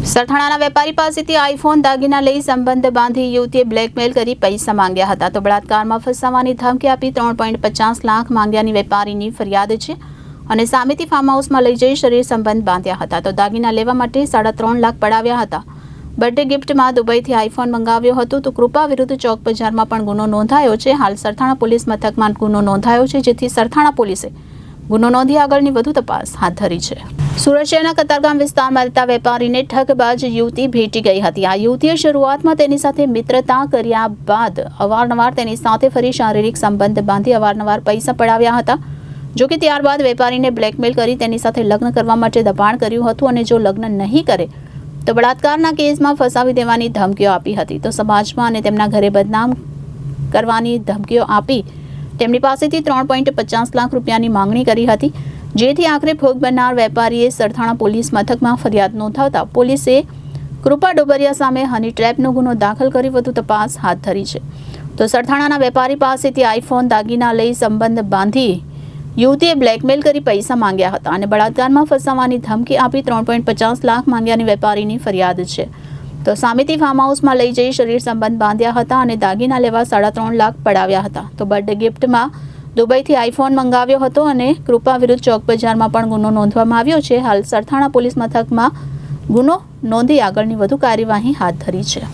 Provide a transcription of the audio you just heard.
સરથાણાના વેપારી પાસેથી આઈફોન દાગીના લઈ સંબંધ બાંધી યુવતીએ બ્લેકમેલ કરી પૈસા માંગ્યા હતા તો બળાત્કારમાં ફસાવાની ધમકી આપી 3.50 લાખ માંગ્યાની વેપારીની ફરિયાદ છે અને સામેથી ફાર્મ હાઉસમાં લઈ જઈ શરીર સંબંધ બાંધ્યા હતા તો દાગીના લેવા માટે 3.5 લાખ પડાવ્યા હતા। બર્થડે ગિફ્ટમાં દુબઈથી આઈફોન મંગાવ્યો હતો તો કૃપા વિરુદ્ધ ચોક બજારમાં પણ ગુનો નોંધાયો છે। હાલ સરથાણા પોલીસ મથકમાં ગુનો નોંધાયો છે જેથી સરથાણા પોલીસે ગુનો નોંધી આગળની વધુ તપાસ હાથ ધરી છે। સુરત શહેરના કતારગામ વિસ્તારમાં રહેતા વેપારીને ઠગબાજ યુવતી ભેટી ગઈ હતી। આ યુવતીએ શરૂઆતમાં તેની સાથે મિત્રતા કર્યા બાદ અવારનવાર તેની સાથે ફરી શારીરિક સંબંધ બાંધી અવારનવાર પૈસા પડાવ્યા હતા। જો કે ત્યારબાદ વેપારીને બ્લેકમેલ કરી તેની સાથે લગ્ન કરવા માટે દબાણ કર્યું હતું અને જો લગ્ન નહીં કરે તો બળાત્કારના કેસમાં ફસાવી દેવાની ધમકીઓ આપી હતી। તો સમાજમાં અને તેમના ઘરે બદનામ કરવાની ધમકીઓ આપી તેમની પાસેથી 3.50 લાખ રૂપિયાની માંગણી કરી હતી જેથી આખરે ભોગ બનનાર વેપારીએ સરથાણા પોલીસ મથકમાં ફરિયાદ નોંધાવતા પોલીસે કૃપા ડોબરિયા સામે હની ટ્રેપનો ગુનો દાખલ કરી વધુ તપાસ હાથ ધરી છે। તો સરથાણાના વેપારી પાસેથી આઈફોન દાગીના લઈ સંબંધ બાંધી યુવતીએ બ્લેકમેલ કરી પૈસા માંગ્યા હતા અને બળાત્કારમાં ફસાવાની ધમકી આપી 3.50 લાખ માંગ્યાની વેપારીની ફરિયાદ છે। તો સામેથી ફાર્મ હાઉસમાં લઈ જઈ શરીર સંબંધ બાંધ્યા હતા અને દાગીના લેવા 3.5 લાખ પડાવ્યા હતા। તો બર્થડે ગિફ્ટમાં દુબઈથી આઈફોન મંગાવ્યો હતો અને કૃપા વિરુદ્ધ ચોક બજારમાં પણ ગુનો નોંધવામાં આવ્યો છે। હાલ સરથાણા પોલીસ મથકમાં ગુનો નોંધી આગળની વધુ કાર્યવાહી હાથ ધરી છે।